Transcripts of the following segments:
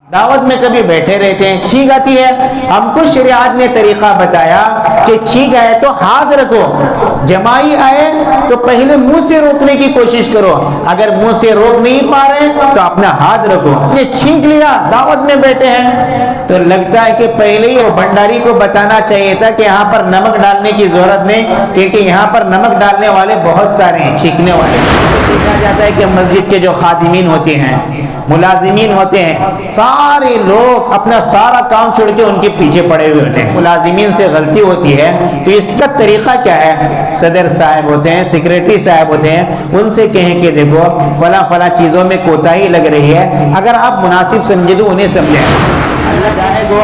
دعوت میں کبھی بیٹھے رہتے ہیں، چھینک آتی ہے، ہم کو شریعت نے طریقہ بتایا کہ چھینک آئے تو ہاتھ رکھو، جمائی آئے تو پہلے منہ سے روکنے کی کوشش کرو، اگر منہ سے روک نہیں پا رہے تو اپنا ہاتھ رکھو۔ یہ چھینک لیا، دعوت میں بیٹھے ہیں تو لگتا ہے کہ پہلے ہی وہ بھنڈاری کو بتانا چاہیے تھا کہ یہاں پر نمک ڈالنے کی ضرورت نہیں، کیونکہ یہاں پر نمک ڈالنے والے بہت سارے ہیں، چھینکنے والے۔ دیکھا جاتا ہے کہ مسجد کے جو خادمین ہوتے ہیں، ملازمین ہوتے ہیں، سارے لوگ اپنا سارا کام چھوڑ کے ان کے پیچھے پڑے ہوئے ہوتے ہیں۔ ملازمین سے غلطی ہوتی ہے تو اس کا طریقہ کیا ہے؟ صدر صاحب ہوتے ہیں، سیکریٹری صاحب ہوتے ہیں، ان سے کہیں کہ دیکھو فلاں فلاں چیزوں میں کوتاہی لگ رہی ہے، اگر آپ مناسب سمجھے تو انہیں سمجھیں۔ اللہ چاہے گو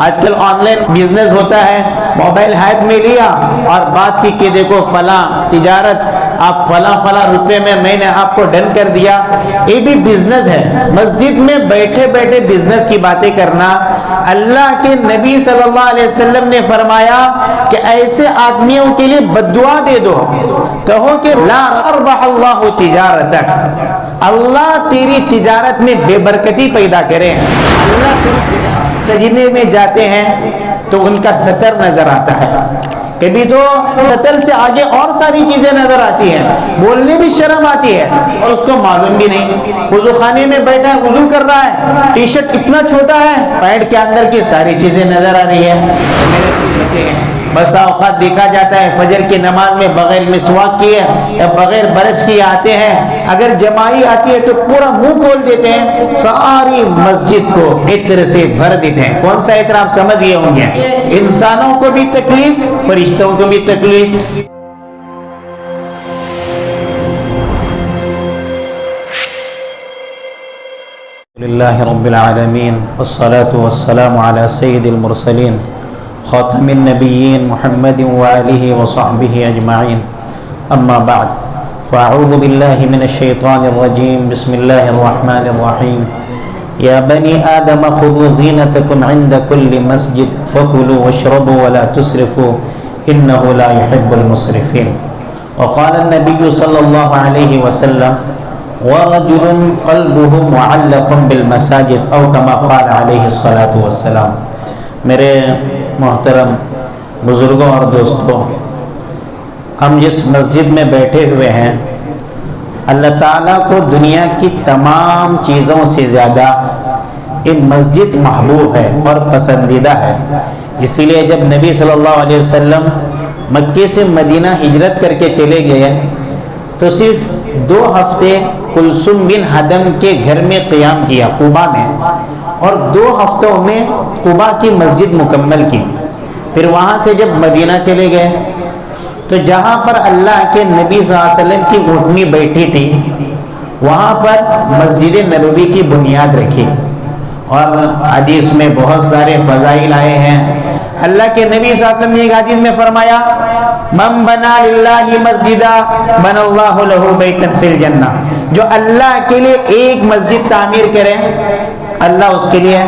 آج کل آن لائن بزنس ہوتا ہے، موبائل ہاتھ میں لیا اور بات کی کہ دیکھو فلاں تجارت آپ فلاں فلاں روپے میں نے آپ کو ڈن کر دیا، یہ بھی بزنس ہے۔ مسجد میں بیٹھے بیٹھے بزنس کی باتیں کرنا، اللہ کے نبی صلی اللہ علیہ وسلم نے فرمایا کہ ایسے آدمیوں کے لیے بددعا دے دو، کہو کہ لا اربح اللہ تجارتک، اللہ تیری تجارت میں بے برکتی پیدا کرے۔ اللہ سجنے میں جاتے ہیں تو ان کا سطر نظر آتا ہے، کبھی تو سطر سے آگے اور ساری چیزیں نظر آتی ہیں، بولنے بھی شرم آتی ہے اور اس کو معلوم بھی نہیں۔ وضو خانے میں بیٹھا ہے، وضو کر رہا ہے، ٹی شرٹ اتنا چھوٹا ہے، پینٹ کے اندر کی ساری چیزیں نظر آ رہی ہے۔ بس اوقات دیکھا جاتا ہے فجر کی نماز میں بغیر مسواک کیے یا بغیر برش کیے آتے ہیں، اگر جمائی آتی ہے تو پورا منہ کھول دیتے ہیں، ساری مسجد کو عطر سے بھر دیتے ہیں۔ کون سا عطر آپ سمجھ گئے ہوں گے؟ انسانوں کو بھی تکلیف، فرشتوں کو بھی تکلیف۔ للہ رب العالمین والصلاة والسلام علی سید المرسلین خاتم النبیین محمد وآلہ وصحبہ اجمعین، اما بعد فاعوذ باللہ من الشیطان الرجیم، بسم اللہ الرحمن الرحیم۔ یا بنی آدم خذوا زینتکم عند کل مسجد وکلوا واشربوا ولا تسرفوا انہ لا يحب المسرفین۔ وقال النبی صلی اللہ علیہ وسلم ورجل قلبه معلق بالمساجد او کما قال علیہ الصلاة والسلام۔ میرے محترم بزرگوں اور دوستوں، ہم جس مسجد میں بیٹھے ہوئے ہیں، اللہ تعالیٰ کو دنیا کی تمام چیزوں سے زیادہ یہ مسجد محبوب ہے اور پسندیدہ ہے۔ اسی لیے جب نبی صلی اللہ علیہ وسلم مکے سے مدینہ ہجرت کر کے چلے گئے تو صرف 2 ہفتے کلثوم بن حدم کے گھر میں قیام کیا قباء میں، اور 2 ہفتوں میں قباء کی مسجد مکمل کی۔ پھر وہاں سے جب مدینہ چلے گئے تو جہاں پر اللہ کے نبی صلی اللہ علیہ وسلم کی اونٹنی بیٹھی تھی وہاں پر مسجد نبوی کی بنیاد رکھی، اور حدیث میں بہت سارے فضائل آئے ہیں۔ اللہ کے نبی صلی اللہ علیہ وسلم نے ایک حدیث میں فرمایا من بنا للہ مسجدا بنا اللہ لہ بیتا فی الجنہ، جو اللہ کے لیے ایک مسجد تعمیر کرے اللہ اس کے لیے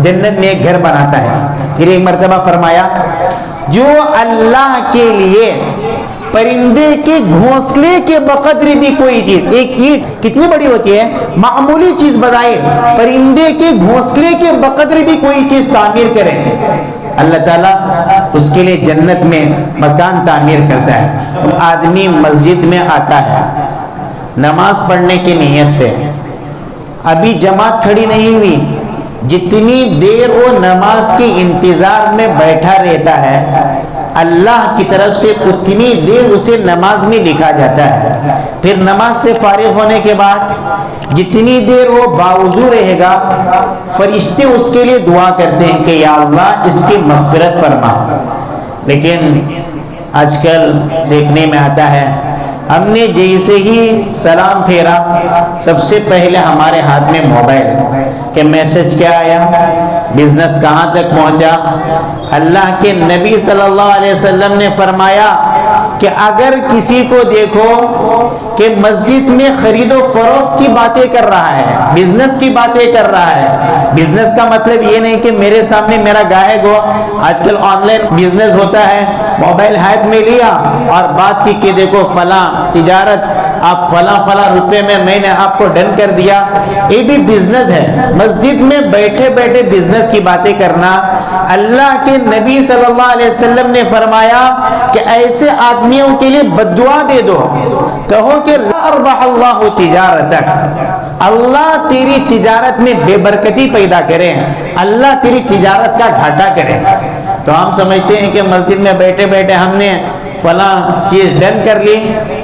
جنت میں ایک گھر بناتا ہے۔ پھر ایک مرتبہ فرمایا جو اللہ کے لیے پرندے کے گھونسلے کے بقدر بھی کوئی چیز، ایک اینٹ کتنی بڑی ہوتی ہے، معمولی چیز بظاہر، پرندے کے گھونسلے کے بقدر بھی کوئی چیز تعمیر کرے اللہ تعالیٰ اس کے لیے جنت میں مکان تعمیر کرتا ہے۔ آدمی مسجد میں آتا ہے نماز پڑھنے کی نیت سے، ابھی جماعت کھڑی نہیں ہوئی، جتنی دیر وہ نماز کے انتظار میں بیٹھا رہتا ہے اللہ کی طرف سے اتنی دیر اسے نماز میں لکھا جاتا ہے۔ پھر نماز سے فارغ ہونے کے بعد جتنی دیر وہ باوضو رہے گا فرشتے اس کے لیے دعا کرتے ہیں کہ یا اللہ اس کی مغفرت فرما۔ لیکن آج کل دیکھنے میں آتا ہے ہم نے جیسے ہی سلام پھیرا سب سے پہلے ہمارے ہاتھ میں موبائل کہ میسج کیا آیا، بزنس کہاں تک پہنچا۔ اللہ کے نبی صلی اللہ علیہ وسلم نے فرمایا کہ اگر کسی کو دیکھو کہ مسجد میں خرید و فروخت کی باتیں کر رہا ہے، بزنس کی باتیں کر رہا ہے، بزنس کا مطلب یہ نہیں کہ میرے سامنے میرا گاہک ہو، آج کل آن لائن بزنس ہوتا ہے، موبائل ہاتھ میں لیا اور بات کی کہ دیکھو فلاں تجارت آپ فلاں روپے میں نے آپ کو ڈن کر دیا، یہ بھی بزنس ہے۔ مسجد میں بیٹھے بیٹھے بزنس کی باتیں کرنا، اللہ کے نبی صلی اللہ علیہ وسلم نے فرمایا کہ ایسے آدمیوں کے لیے بد دعا دے دو، کہو کہ لا اربح اللہ تجارتک، اللہ تیری تجارت میں بے برکتی پیدا کرے، اللہ تیری تجارت کا گھاٹا کرے۔ تو ہم سمجھتے ہیں کہ مسجد میں بیٹھے بیٹھے ہم نے فلاں چیز ڈن کر لی،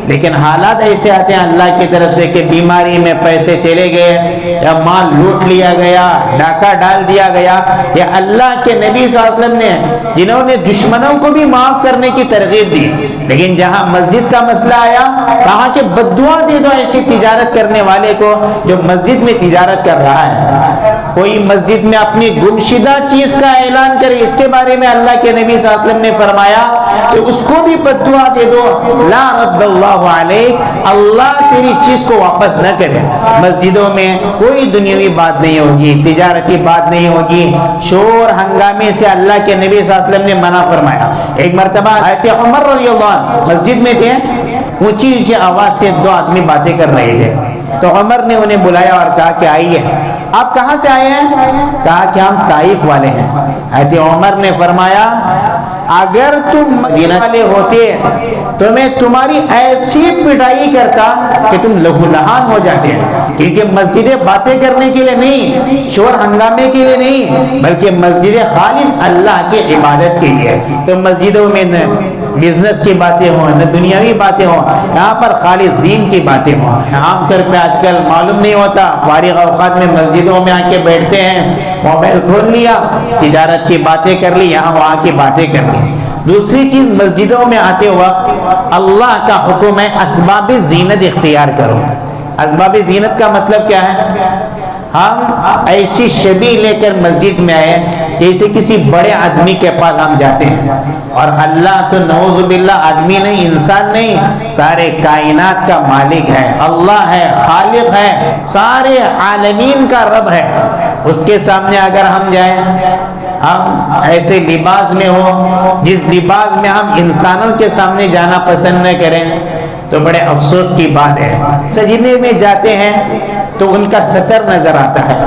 لیکن حالات ایسے آتے ہیں اللہ کی طرف سے کہ بیماری میں پیسے چلے گئے، یا مال لوٹ لیا گیا، ڈاکہ ڈال دیا گیا، یا اللہ کے نبی صلی اللہ علیہ وسلم نے جنہوں نے دشمنوں کو بھی معاف کرنے کی ترغیب دی، لیکن جہاں مسجد کا مسئلہ آیا کہا کہ بد دعا دے دو ایسی تجارت کرنے والے کو جو مسجد میں تجارت کر رہا ہے۔ کوئی مسجد میں اپنی گمشدہ چیز کا اعلان کرے، اس کے بارے میں اللہ کے نبی صلی اللہ علیہ وسلم نے فرمایا کہ اس کو بھی بد دعا دے دو، لا رد اللہ علیک، اللہ تیری چیز کو واپس نہ کرے۔ مسجدوں میں کوئی دنیاوی بات نہیں ہوگی، تجارتی بات نہیں ہوگی، شور ہنگامے سے اللہ کے نبی صلی اللہ علیہ وسلم نے منع فرمایا۔ ایک مرتبہ حضرت عمر رضی اللہ عنہ مسجد میں تھے، اونچی اونچی آواز سے دو آدمی باتیں کر رہے تھے، تو عمر نے انہیں بلایا اور کہا کہ آئیے، آپ کہاں سے آئے ہیں؟ کہا کہ ہم طائف والے ہیں۔ حضرت عمر نے فرمایا اگر تم مدینہ والے ہوتے تو میں تمہاری ایسی پٹائی کرتا کہ تم لہو لہان ہو جاتے، کیونکہ مسجدیں باتیں کرنے کے لیے نہیں، شور ہنگامے کے لیے نہیں، بلکہ مسجدیں خالص اللہ کی عبادت کے لیے۔ تو مسجدوں میں نہ بزنس کی باتیں ہوں نہ دنیاوی باتیں ہوں، یہاں پر خالص دین کی باتیں ہوں۔ عام طور پہ آج کل معلوم نہیں ہوتا، فارغ اوقات میں مسجدوں میں آ کے بیٹھتے ہیں، موبائل کھول لیا، تجارت کی باتیں کر لی، یہاں وہاں کی باتیں کر لی۔ دوسری چیز، مسجدوں میں آتے وقت اللہ کا حکم ہے اسباب زینت اختیار کرو۔ اسباب زینت کا مطلب کیا ہے؟ ہم ایسی شبیہ لے کر مسجد میں آئے جیسے کسی بڑے آدمی کے پاس ہم جاتے ہیں، اور اللہ تو نعوذ باللہ آدمی نہیں، انسان نہیں، سارے کائنات کا مالک ہے، اللہ ہے، خالق ہے، سارے عالمین کا رب ہے۔ اس کے سامنے اگر ہم جائیں، ہم ایسے لباس میں ہو جس لباس میں ہم انسانوں کے سامنے جانا پسند نہ کریں تو بڑے افسوس کی بات ہے۔ سجدے میں جاتے ہیں تو ان کا سطر نظر آتا ہے،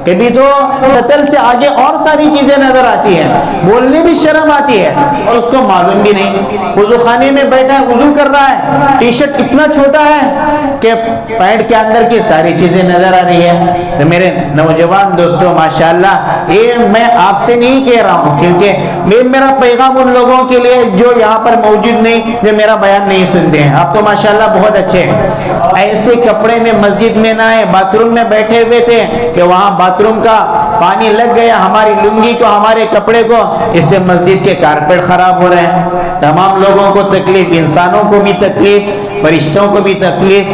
کبھی تو سطر سے آگے اور ساری چیزیں نظر آتی ہیں، بولنے بھی شرم آتی ہے، اور اس کو معلوم بھی نہیں۔ وضو خانے میں بیٹھا ہے، وضو کر رہا ہے، ٹی شرٹ اتنا چھوٹا ہے کہ پینٹ کے اندر کی ساری چیزیں نظر آ رہی ہے۔ تو میرے نوجوان دوستوں، ماشاءاللہ، یہ میں آپ سے نہیں کہہ رہا ہوں، کیونکہ میرا پیغام ان لوگوں کے لیے جو یہاں پر موجود نہیں، جو میرا بیان نہیں سنتے ہیں۔ آپ تو ماشاءاللہ بہت اچھے ہیں۔ ایسے کپڑے میں مسجد میں نہ آئے، باتھ روم میں بیٹھے ہوئے تھے کہ وہاں باتھ روم کا پانی لگ گیا ہماری لنگی کو، ہمارے کپڑے کو، اس سے مسجد کے کارپیٹ خراب ہو رہے ہیں۔ تمام لوگوں کو تکلیف، انسانوں کو بھی تکلیف، فرشتوں کو بھی تکلیف۔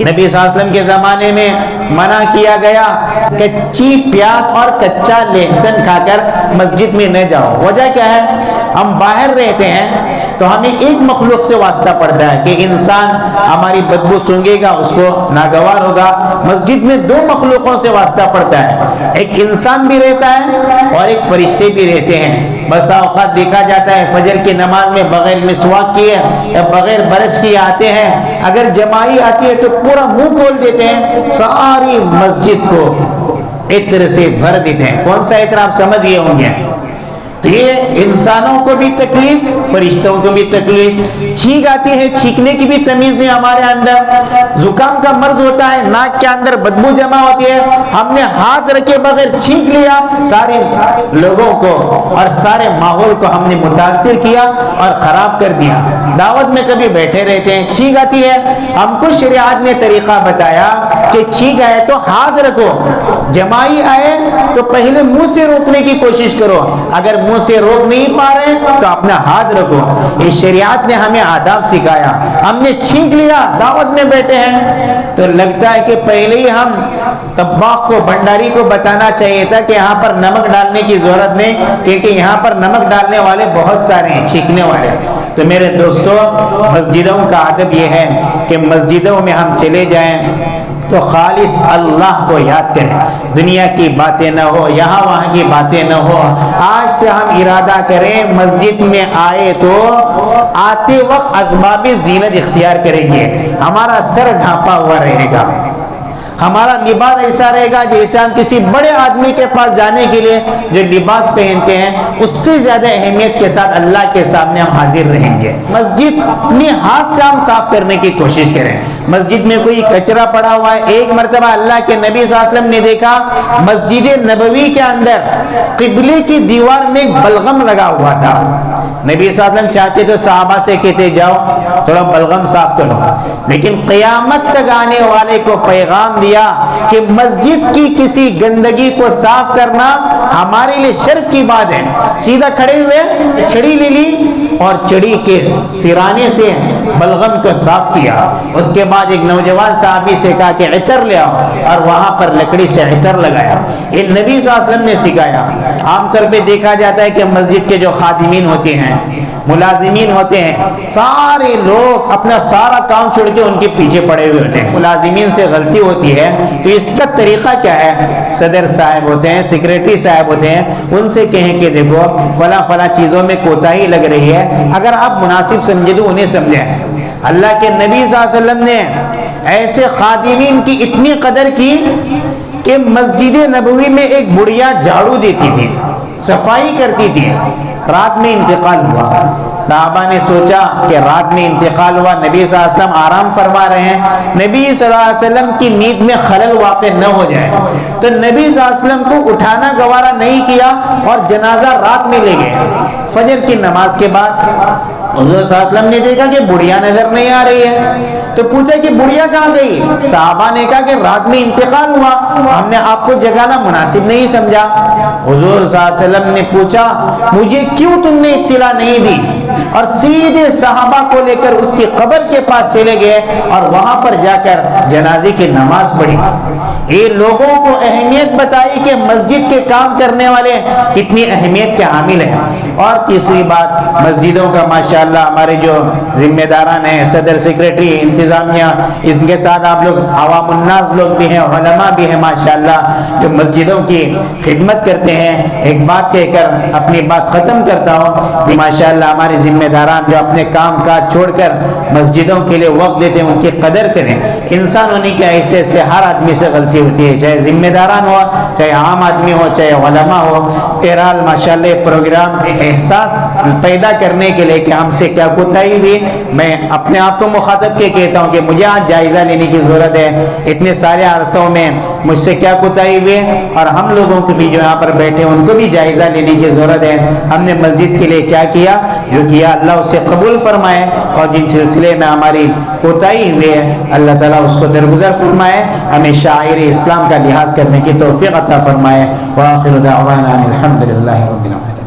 نبی صلی اللہ علیہ وسلم کے زمانے میں منع کیا گیا کچی پیاز اور کچا لہسن کھا کر مسجد میں نہ جاؤ۔ وجہ کیا ہے؟ ہم باہر رہتے ہیں تو ہمیں ایک مخلوق سے واسطہ پڑتا ہے کہ انسان ہماری بدبو سونگے گا، اس کو ناگوار ہوگا۔ مسجد میں دو مخلوقوں سے واسطہ پڑتا ہے، ایک انسان بھی رہتا ہے اور ایک فرشتے بھی رہتے ہیں۔ بسا اوقات دیکھا جاتا ہے فجر کی نماز میں بغیر مسواک کیے یا بغیر برش کیے آتے ہیں، اگر جماعی آتی ہے تو پورا منہ کھول دیتے ہیں، ساری مسجد کو عطر سے بھر دیتے ہیں۔ کون سا عطر آپ سمجھ گئے ہوں گے؟ یہ انسانوں کو بھی تکلیف، فرشتوں کو بھی تکلیف۔ چھینک آتی ہے، چھینکنے کی بھی تمیز نہیں ہمارے اندر۔ زکام کا مرض ہوتا ہے، ناک کے اندر بدبو جمع ہوتی ہے، ہم نے ہاتھ رکھے بغیر چھینک لیا، سارے لوگوں کو اور سارے ماحول کو ہم نے متاثر کیا اور خراب کر دیا۔ دعوت میں کبھی بیٹھے رہتے ہیں، چھینک آتی ہے، ہم کو شریعت نے طریقہ بتایا کہ چھینک آئے تو ہاتھ رکھو، جماعی آئے تو پہلے منہ سے روکنے کی کوشش کرو، اگر منہ سے روک نہیں پا رہے تو اپنا ہاتھ رکھو۔ اس شریعت نے ہمیں آداب سکھایا، ہم نے چھینک لیا، دعوت میں بیٹھے ہیں تو لگتا ہے کہ پہلے ہی ہم طباخ کو، بھنڈاری کو بتانا چاہیے تھا کہ یہاں پر نمک ڈالنے کی ضرورت نہیں، کیونکہ یہاں پر نمک ڈالنے والے بہت سارے ہیں، چھینکنے والے۔ تو میرے دوستو مسجدوں کا ادب یہ ہے کہ مسجدوں میں ہم چلے جائیں تو خالص اللہ کو یاد کریں، دنیا کی باتیں نہ ہو، یہاں وہاں کی باتیں نہ ہو۔ آج سے ہم ارادہ کریں مسجد میں آئے تو آتے وقت اسباب زینت اختیار کریں گے، ہمارا سر ڈھانپا ہوا رہے گا، ہمارا لباس ایسا رہے گا جیسے ہم کسی بڑے آدمی کے پاس جانے کے لیے جو لباس پہنتے ہیں اس سے زیادہ اہمیت کے ساتھ اللہ کے سامنے ہم حاضر رہیں گے۔ مسجد میں ہاتھ سے ہم صاف کرنے کی کوشش کریں۔ مسجد میں کوئی کچرا پڑا ہوا ہے، ایک مرتبہ اللہ کے نبی صلی اللہ علیہ وسلم نے دیکھا مسجد نبوی کے اندر قبلے کی دیوار میں ایک بلغم لگا ہوا تھا۔ نبی صلی اللہ علیہ وسلم چاہتے تو صحابہ سے کہتے جاؤ تھوڑا بلغم صاف کرو، لیکن قیامت تک آنے والے کو پیغام دیا کہ مسجد کی کسی گندگی کو صاف کرنا ہمارے لیے شرف کی بات ہے۔ سیدھا کھڑے ہوئے چھڑی لے لی اور چھڑی کے سرانے سے بلغم کو صاف کیا۔ اس کے بعد ایک نوجوان صحابی سے کہا کہ عطر لے آؤ، اور وہاں پر لکڑی سے عطر لگایا۔ یہ نبی صلی اللہ علیہ وسلم نے سکھایا۔ عام طور پہ دیکھا جاتا ہے کہ مسجد کے جو خادمین ہوتے ہیں، ملازمین ہوتے ہیں، سارے لوگ اپنا سارا کام چھوڑ کے ان کے پیچھے پڑے ہوئے ہوتے ہیں۔ ملازمین سے غلطی ہوتی ہے تو اس کا طریقہ کیا ہے؟ صدر صاحب ہوتے ہیں، سیکریٹری صاحب ہوتے ہیں، ان سے کہیں کہ دیکھو فلاں فلاں چیزوں میں کوتاہی لگ رہی ہے، اگر آپ مناسب سمجھے تو انہیں سمجھیں۔ اللہ کے نبی صلی اللہ علیہ وسلم نے ایسے خادمین کی اتنی قدر کی کہ مسجد نبوی میں ایک بڑھیا جھاڑو دیتی تھی، صفائی کرتی تھی۔ رات میں انتقال ہوا، صحابہ نے سوچا کہ رات میں انتقال ہوا، نبی صلی اللہ علیہ وسلم آرام فرما رہے ہیں، نبی صلی اللہ علیہ وسلم کی نیند میں خلل واقع نہ ہو جائے، تو نبی صلی اللہ علیہ وسلم کو اٹھانا گوارا نہیں کیا اور جنازہ رات میں لے گئے۔ فجر کی نماز کے بعد حضور صلی اللہ علیہ وسلم نے دیکھا کہ بڑھیا نظر نہیں آ رہی ہے، تو پوچھا کہ بڑھیا کہاں گئی؟ صحابہ نے کہا کہ رات میں انتقال ہوا، ہم نے آپ کو جگانا مناسب نہیں سمجھا۔ حضور صلی اللہ علیہ وسلم نے پوچھا مجھے کیوں تم نے اطلاع نہیں دی؟ اور سیدھے صحابہ کو لے کر اس کی قبر کے پاس چلے گئے اور وہاں پر جا کر جنازے کی نماز پڑھی۔ یہ لوگوں کو اہمیت بتائی کہ مسجد کے کام کرنے والے کتنی اہمیت کے حامل ہیں۔ اور تیسری بات، مسجدوں کا ماشاءاللہ ہمارے جو ذمہ داران ہیں، صدر سیکریٹری، انتظامیہ، اس کے ساتھ آپ لوگ عوام الناس لوگ بھی ہیں، علماء بھی ہیں ماشاءاللہ، جو مسجدوں کی خدمت کرتے ہیں۔ ایک بات کہہ کر اپنی بات ختم کرتا ہوں، ماشاءاللہ ہمارے ذمہ داران جو اپنے کام کاج چھوڑ کر مسجدوں کے لیے وقت دیتے ہیں، ان کی قدر کریں۔ انسان ہونے کے حیثیت سے ہر آدمی سے غلطی ہوتی ہے، چاہے ذمہ داران ہو، چاہے عام آدمی ہو، چاہے علماء ہو۔ بہرحال ماشاءاللہ پروگرام احساس پیدا کرنے کے لیے کہ ہم سے کیا کوتاہی ہوئی، میں اپنے آپ کو مخاطب کے کہتا ہوں کہ مجھے آج جائزہ لینے کی ضرورت ہے، اتنے سارے عرصوں میں مجھ سے کیا کوتاہی ہوئی، اور ہم لوگوں کو بھی جو یہاں پر بیٹھے ان کو بھی جائزہ لینے کی ضرورت ہے۔ ہم نے مسجد کے لیے کیا کیا، جو کیا اللہ اسے قبول فرمائے، اور جن سلسلے میں ہماری کوتاہی ہوئی ہے اللہ تعالیٰ اس کو درگزر فرمائے، ہمیں شاعر اسلام کا لحاظ کرنے کی توفیق عطا فرمائے۔ وآخر دعوانا الحمد للہ رب العالمین۔